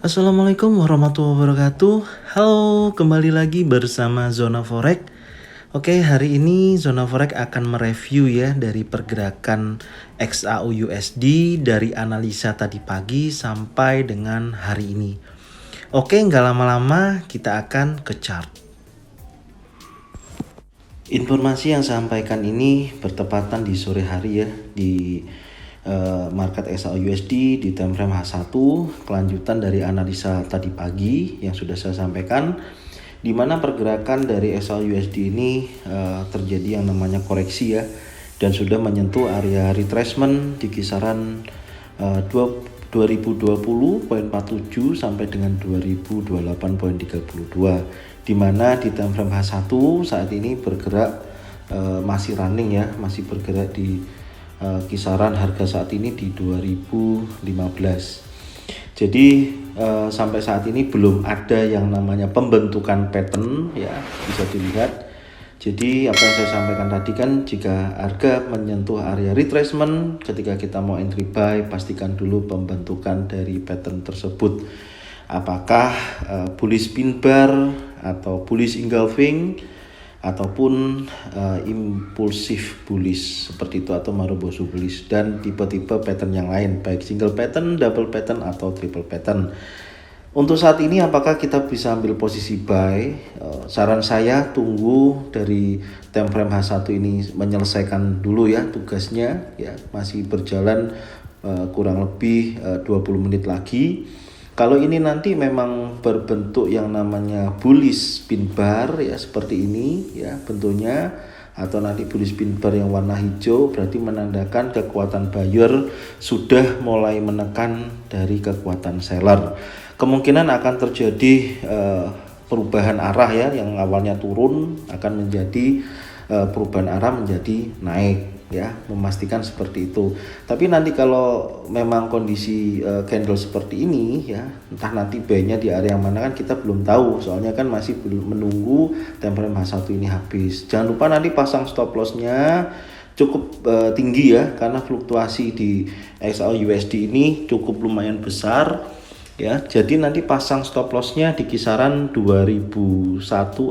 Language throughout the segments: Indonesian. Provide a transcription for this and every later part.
Assalamualaikum warahmatullahi wabarakatuh. Halo, kembali lagi bersama Zona Forex. Oke, hari ini Zona Forex akan mereview ya dari pergerakan XAU USD dari analisa tadi pagi sampai dengan hari ini. Oke, nggak lama-lama kita akan ke chart. Informasi yang saya sampaikan ini bertepatan di sore hari ya, di market XAU USD di time frame H1, kelanjutan dari analisa tadi pagi yang sudah saya sampaikan, di mana pergerakan dari XAU USD ini terjadi yang namanya koreksi ya, dan sudah menyentuh area retracement di kisaran 2020.47 sampai dengan 2028.32, di mana di time frame H1 saat ini bergerak masih running ya, masih bergerak di kisaran harga saat ini di 2015. Jadi sampai saat ini belum ada yang namanya pembentukan pattern ya, bisa dilihat. Jadi apa yang saya sampaikan tadi kan, jika harga menyentuh area retracement, ketika kita mau entry buy, pastikan dulu pembentukan dari pattern tersebut. Apakah bullish pin bar atau bullish engulfing ataupun impulsif bullish seperti itu, atau marubozu bullish, dan tipe-tipe pattern yang lain, baik single pattern, double pattern, atau triple pattern. Untuk saat ini apakah kita bisa ambil posisi buy? Saran saya tunggu dari time frame H1 ini menyelesaikan dulu ya tugasnya ya, masih berjalan kurang lebih 20 menit lagi. Kalau ini nanti memang berbentuk yang namanya bullish pin bar ya, seperti ini ya bentuknya, atau nanti bullish pin bar yang warna hijau, berarti menandakan kekuatan buyer sudah mulai menekan dari kekuatan seller. Kemungkinan akan terjadi perubahan arah ya, yang awalnya turun akan menjadi perubahan arah menjadi naik ya, memastikan seperti itu. Tapi nanti kalau memang kondisi candle seperti ini ya, entah nanti buy-nya di area mana kan kita belum tahu, soalnya kan masih belum menunggu time frame H1 ini habis. Jangan lupa nanti pasang stop loss-nya cukup tinggi ya, karena fluktuasi di XAU USD ini cukup lumayan besar ya. Jadi nanti pasang stop loss-nya di kisaran 2001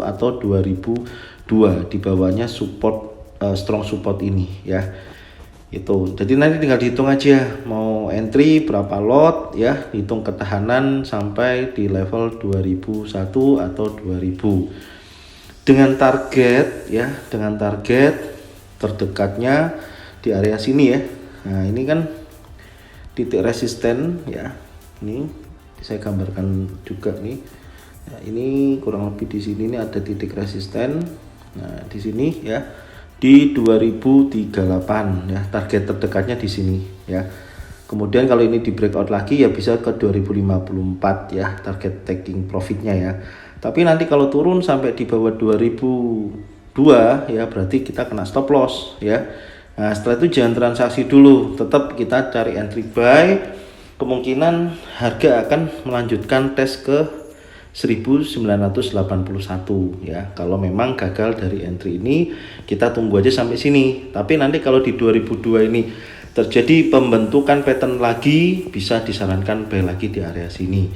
atau 2002, di bawahnya support strong support ini ya. Itu jadi nanti tinggal dihitung aja mau entry berapa lot ya, hitung ketahanan sampai di level 2001 atau 2000 dengan target ya, dengan target terdekatnya di area sini ya. Nah ini kan titik resisten ya, ini saya gambarkan juga nih ya, ini kurang lebih di sini nih ada titik resisten. Nah di sini ya, di 2038 ya, target terdekatnya di sini ya. Kemudian kalau ini di breakout lagi ya bisa ke 2054 ya, target taking profitnya ya. Tapi nanti kalau turun sampai di bawah 2002 ya, berarti kita kena stop loss ya. Nah setelah itu jangan transaksi dulu, tetap kita cari entry buy. Kemungkinan harga akan melanjutkan tes ke 1981 ya. Kalau memang gagal dari entry ini, kita tunggu aja sampai sini. Tapi nanti kalau di 2002 ini terjadi pembentukan pattern lagi, bisa disarankan buy lagi di area sini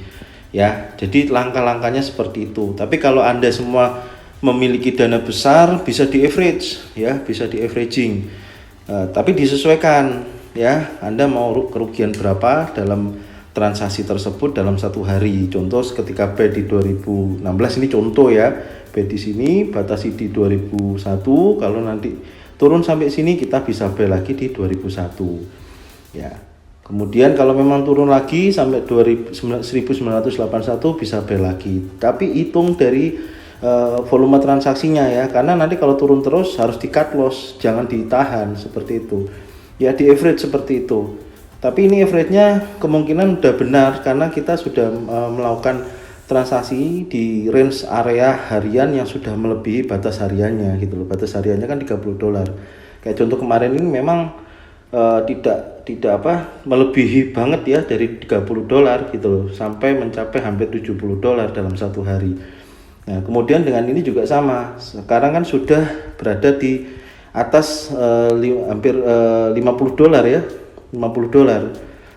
ya. Jadi langkah-langkahnya seperti itu. Tapi kalau Anda semua memiliki dana besar, bisa di average ya, bisa di averaging. Tapi disesuaikan ya, Anda mau kerugian berapa dalam transaksi tersebut dalam satu hari. Contoh ketika buy di 2016 ini contoh ya, buy di sini batasi di 2001, kalau nanti turun sampai sini kita bisa buy lagi di 2001 ya. Kemudian kalau memang turun lagi sampai 1981 bisa buy lagi. Tapi hitung dari volume transaksinya ya, karena nanti kalau turun terus harus di cut loss, jangan ditahan seperti itu ya, di average seperti itu. Tapi ini average-nya kemungkinan udah benar karena kita sudah melakukan transaksi di range area harian yang sudah melebihi batas hariannya gitu loh. Batas hariannya kan $30. Kayak contoh kemarin ini memang tidak melebihi banget ya, dari $30 gitu loh sampai mencapai hampir $70 dalam satu hari. Nah, kemudian dengan ini juga sama. Sekarang kan sudah berada di atas hampir $50 ya. $50.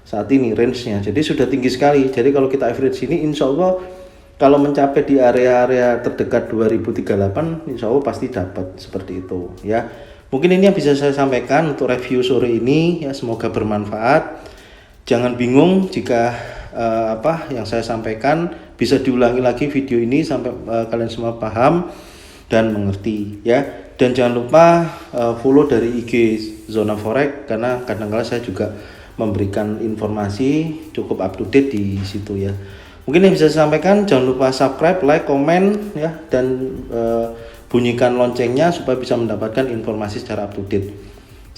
saat ini range-nya. Jadi sudah tinggi sekali. Jadi kalau kita average ini insya Allah kalau mencapai di area-area terdekat 2038 insya Allah pasti dapat seperti itu ya. Mungkin ini yang bisa saya sampaikan untuk review sore ini ya, semoga bermanfaat. Jangan bingung jika apa yang saya sampaikan, bisa diulangi lagi video ini sampai kalian semua paham dan mengerti ya. Dan jangan lupa follow dari IG Zona Forex, karena kadang-kadang saya juga memberikan informasi cukup up to date di situ ya. Mungkin yang bisa saya sampaikan, jangan lupa subscribe, like, komen ya, dan bunyikan loncengnya supaya bisa mendapatkan informasi secara up to date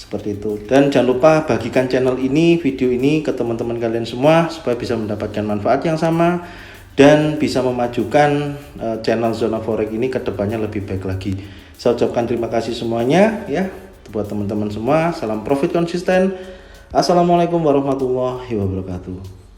seperti itu. Dan jangan lupa bagikan channel ini, video ini ke teman-teman kalian semua supaya bisa mendapatkan manfaat yang sama dan bisa memajukan channel Zona Forex ini ke depannya lebih baik lagi. Saya ucapkan terima kasih semuanya ya buat teman-teman semua. Salam profit konsisten. Assalamualaikum warahmatullahi wabarakatuh.